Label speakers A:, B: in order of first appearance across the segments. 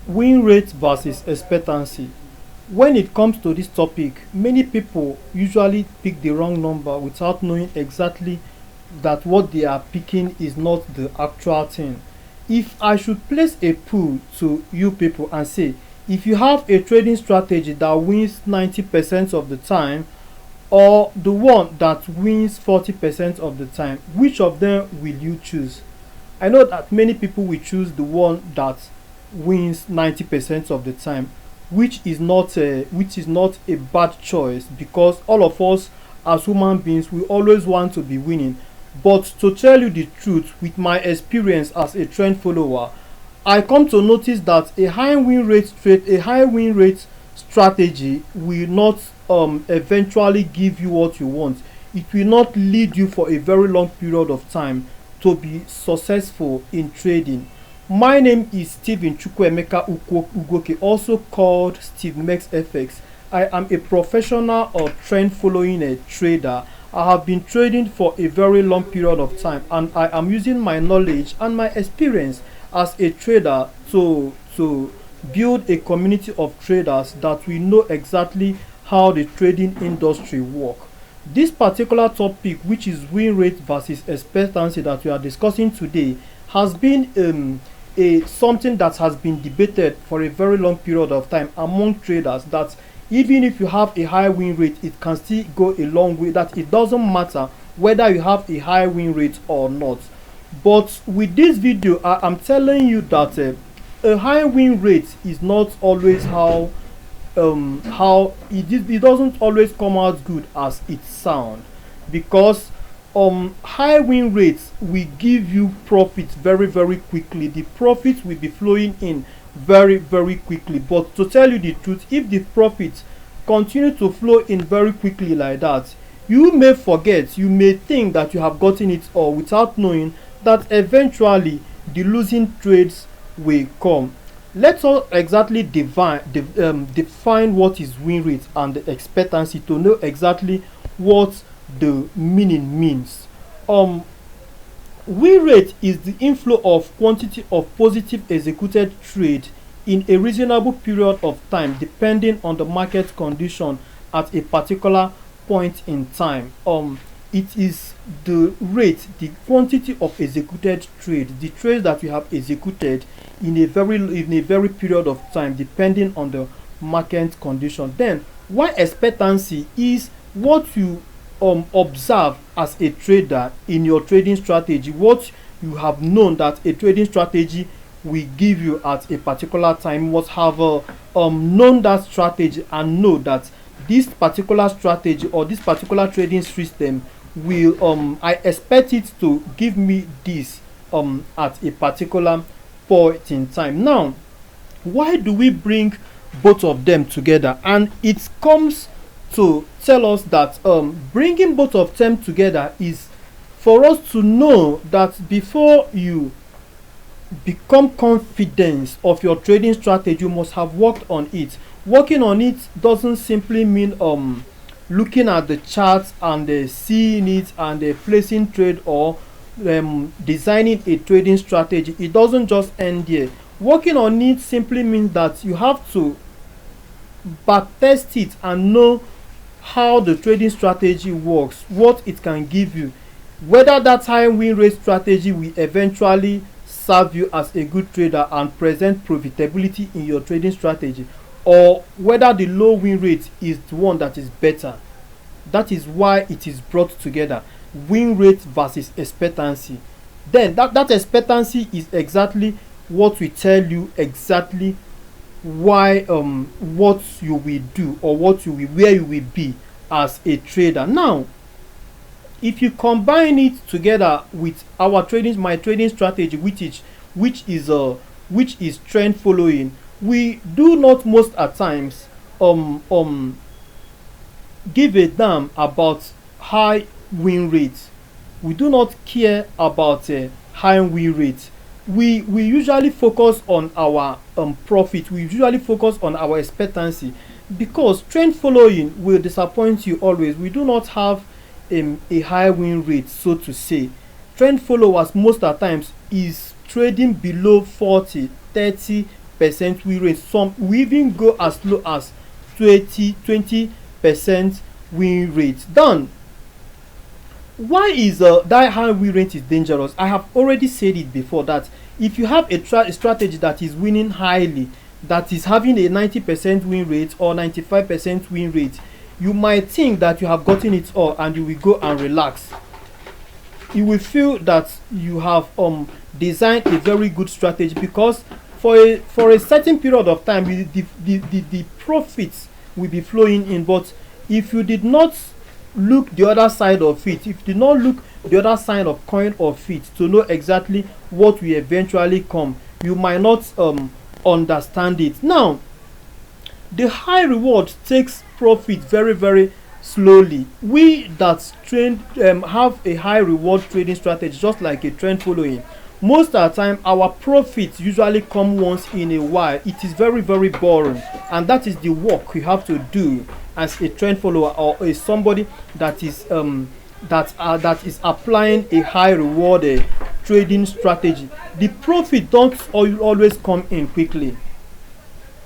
A: Win rate versus expectancy. When it comes to this topic, many people usually pick the wrong number without knowing exactly that what they are picking is not the actual thing. If I should place a pool to you people and say, if you have a trading strategy that wins 90% of the time, or the one that wins 40% of the time, which of them will you choose? I know that many people will choose the one that wins 90% of the time, which is not a bad choice, because all of us as human beings we always want to be winning. But to tell you the truth, with my experience as a trend follower, I come to notice that a high win rate strategy will not eventually give you what you want. It will not lead you for a very long period of time to be successful in trading. My name is Steven Chukwuemeka Ugoke, also called Stevemeks FX. I am a professional or trend following a trader. I have been trading for a very long period of time, and I am using my knowledge and my experience as a trader to build a community of traders that we know exactly how the trading industry work. This particular topic, which is win rate versus expectancy that we are discussing today, has been a something that has been debated for a very long period of time among traders, that even if you have a high win rate, it can still go a long way, that it doesn't matter whether you have a high win rate or not. But with this video, I am telling you that a high win rate is not always how it doesn't always come out good as it sound, because high win rates will give you profit very quickly. The profit will be flowing in very quickly. But to tell you the truth, if the profit continue to flow in very quickly like that, you may forget, you may think that you have gotten it all, without knowing that eventually the losing trades will come. Let's all exactly define what is win rate and the expectancy to know exactly what the meaning means. Win rate is the inflow of quantity of positive executed trade in a reasonable period of time, depending on the market condition at a particular point in time. It is the rate, the quantity of executed trade, the trades that you have executed in a very period of time, depending on the market condition. Then, why expectancy is what you observe as a trader in your trading strategy, what you have known that a trading strategy will give you at a particular time. You must have known that strategy and know that this particular strategy or this particular trading system will I expect it to give me this at a particular point in time. Now, why do we bring both of them together? And it comes to tell us that bringing both of them together is for us to know that before you become confident of your trading strategy, you must have worked on it. Working on it doesn't simply mean looking at the charts and seeing it and placing trade, or designing a trading strategy. It doesn't just end there. Working on it simply means that you have to backtest it and know how the trading strategy works, what it can give you, whether that high win rate strategy will eventually serve you as a good trader and present profitability in your trading strategy, or whether the low win rate is the one that is better. That is why it is brought together, win rate versus expectancy. Then that expectancy is exactly what we tell you exactly why what you will do, or where you will be as a trader. Now, if you combine it together with my trading strategy, which is trend following, we do not most at times give a damn about high win rate. We do not care about high win rate. We usually focus on our profit. We usually focus on our expectancy, because trend following will disappoint you always. We do not have a high win rate, so to say. Trend followers most at times is trading below 40, 30, percent win rate. Some will even go as low as 20% win rate. Then why is that high win rate is dangerous? I have already said it before that if you have a strategy that is winning highly, that is having a 90% win rate or 95% win rate, you might think that you have gotten it all and you will go and relax. You will feel that you have designed a very good strategy, because for a certain period of time the profits will be flowing in. But if you did not look the other side of it, if you did not look the other side of coin of it to know exactly what will eventually come, you might not understand it. Now the high reward takes profit very very slowly. We that train have a high reward trading strategy, just like a trend following, most of the time our profits usually come once in a while. It is very very boring, and that is the work you have to do as a trend follower or a somebody that is that is applying a high reward trading strategy. The profit don't always come in quickly.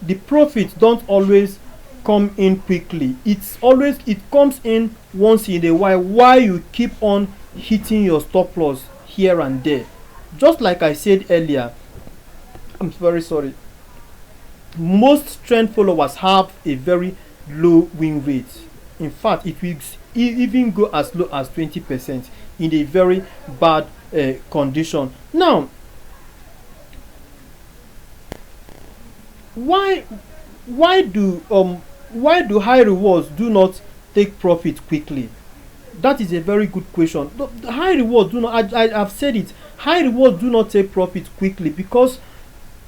A: The profit don't always come in quickly. It comes in once in a while you keep on hitting your stop loss here and there. Just like I said earlier, I'm very sorry, most trend followers have a very low win rate. In fact, it will even go as low as 20% in a very bad condition. Now why do high rewards do not take profit quickly? That is a very good question. The high rewards do not, I have said it, high rewards do not take profit quickly because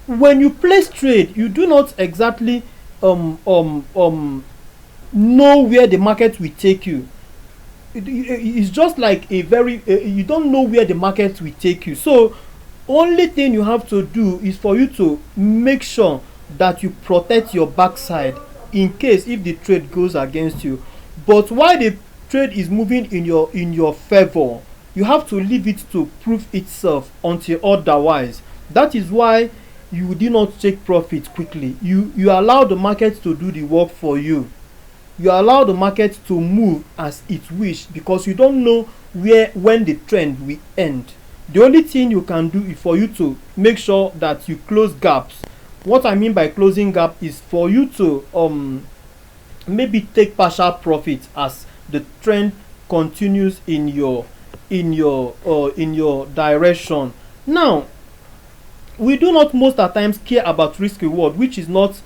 A: when you place trade, you do not exactly know where the market will take you. It's just like a very you don't know where the market will take you. So only thing you have to do is for you to make sure that you protect your backside in case if the trade goes against you. But while the trade is moving in your favor, you have to leave it to prove itself until otherwise. That is why you do not take profit quickly. You allow the market to do the work for you. You allow the market to move as it wish, because you don't know when the trend will end. The only thing you can do is for you to make sure that you close gaps. What I mean by closing gap is for you to maybe take partial profit as the trend continues in your direction. Now we do not most of the times care about risk reward, which is not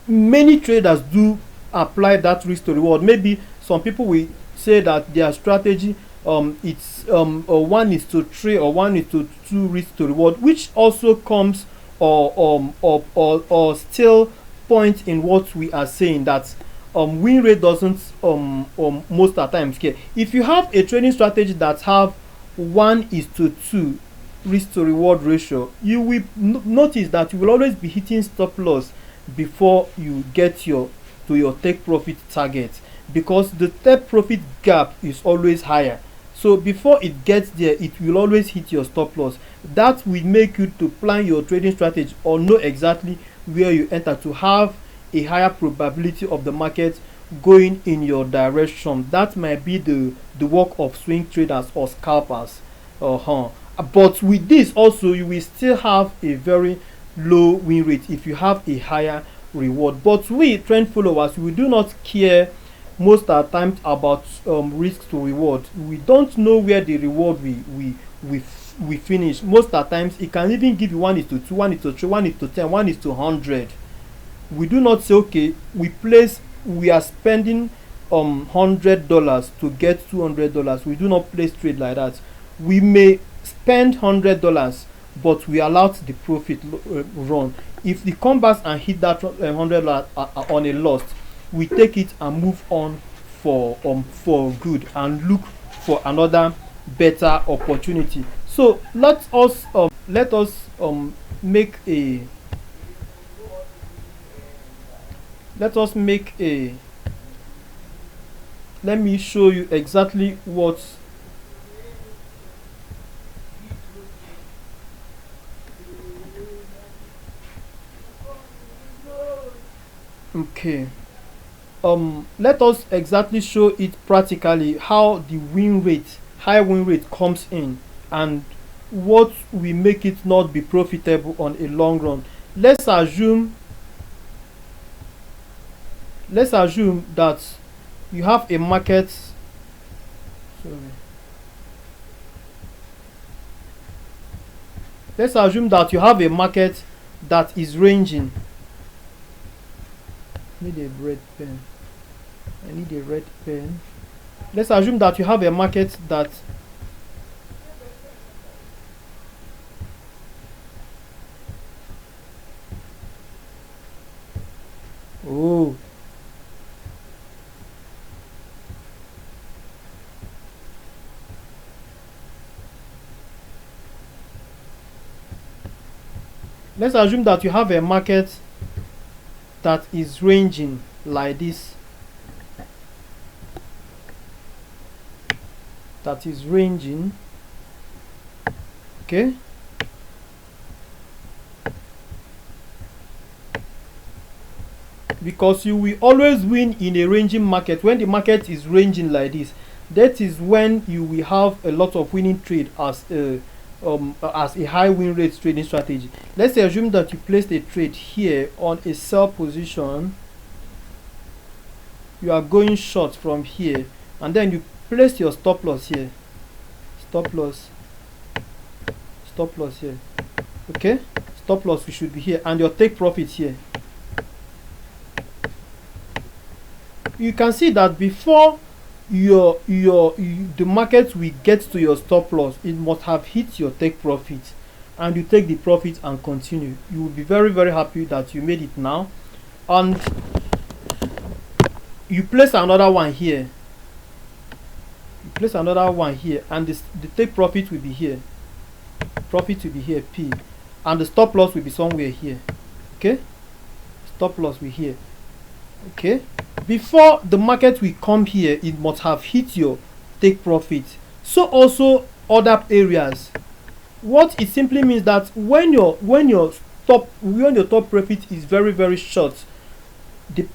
A: many traders do apply that risk to reward. Maybe some people will say that their strategy it's 1:3 or 1:2 risk to reward, which also comes or still point in what we are saying, that win rate doesn't most of the times care. If you have a trading strategy that have 1:2 risk to reward ratio, you will notice that you will always be hitting stop loss before you get to your take profit target, because the take profit gap is always higher. So before it gets there, it will always hit your stop loss. That will make you to plan your trading strategy or know exactly where you enter to have a higher probability of the market going in your direction. That might be the work of swing traders or scalpers. But with this also, you will still have a very low win rate if you have a higher reward. But we trend followers, we do not care most of the times about risk to reward. We don't know where the reward we finish. Most of the times it can even give you 1:2, 1:3, 1:10, 1:100. We do not say okay, we are spending $100 to get $200. We do not place trade like that. We may spend $100, but we allow the profit run. If the come back and hit that $100 on a loss, we take it and move on for good and look for another better opportunity. So let us make a let me show you exactly what Okay. Let us exactly show it practically how the win rate, high win rate comes in, and what will make it not be profitable on a long run. Let's assume let's assume that you have a market. Sorry. Let's assume that you have a market that is ranging. I need a red pen. I need a red pen. Let's assume that you have a market that oh let's assume that you have a market that is ranging like this, that is ranging. Okay, because you will always win in a ranging market. When the market is ranging like this, that is when you will have a lot of winning trade as a high win rate trading strategy. Let's assume that you placed a trade here on a sell position. You are going short from here, and then you place your stop loss here. Stop loss here. Okay, stop loss should be here, and your take profit here. You can see that before the market will get to your stop loss, it must have hit your take profit, and you take the profit and continue. You will be very, very happy that you made it now, and you place another one here. You place another one here, and the take profit will be here. Profit will be here, P, and the stop loss will be somewhere here. Okay, stop loss will be here. Okay, before the market will come here, it must have hit your take profit. So also other areas. What it simply means that when your top profit is very, very short, the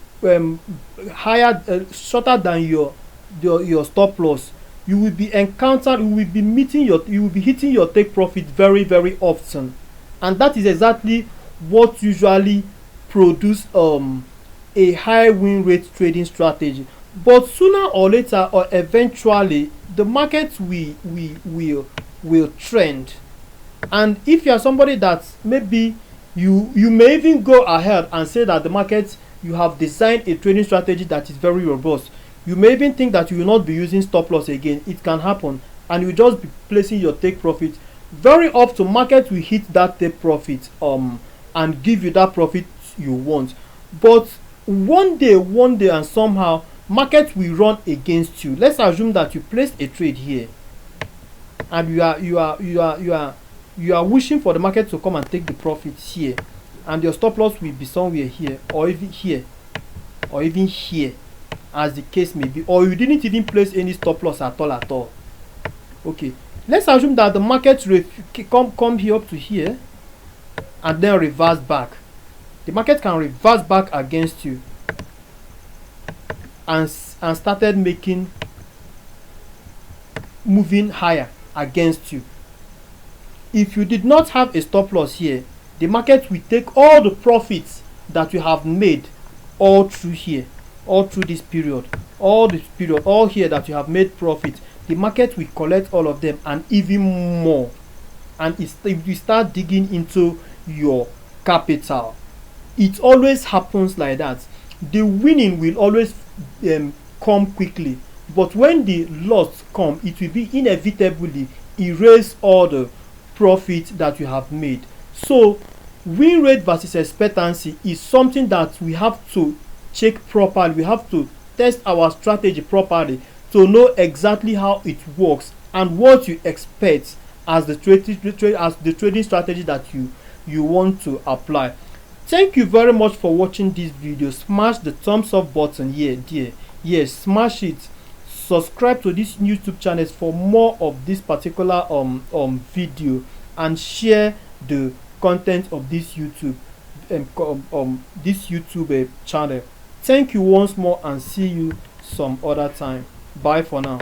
A: shorter than your stop loss, you will be hitting your take profit very, very often, and that is exactly what usually produce a high win rate trading strategy. But sooner or later, or eventually, the market will trend. And if you are somebody that maybe you may even go ahead and say that the market, you have designed a trading strategy that is very robust. You may even think that you will not be using stop loss again. It can happen, and you just be placing your take profit. Very often market will hit that take profit and give you that profit you want. But one day and somehow market will run against you. Let's assume that you placed a trade here, and you are wishing for the market to come and take the profit here, and your stop loss will be somewhere here, or even here, or even here, as the case may be, or you didn't even place any stop loss at all. Okay, let's assume that the market come here up to here and then reverse back. The market can reverse back against you and started moving higher against you. If you did not have a stop loss here, the market will take all the profits that you have made all through here, all through this period, all here that you have made profit. The market will collect all of them and even more, and if you start digging into your capital. It always happens like that. The winning will always come quickly, but when the loss come, it will be inevitably erase all the profit that you have made. So win rate versus expectancy is something that we have to check properly. We have to test our strategy properly to know exactly how it works and what you expect as the trading strategy that you want to apply. Thank you very much for watching this video. Smash the thumbs up button here, dear. Yes, smash it. Subscribe to this YouTube channel for more of this particular video, and share the content of this YouTube this YouTube channel. Thank you once more and see you some other time. Bye for now.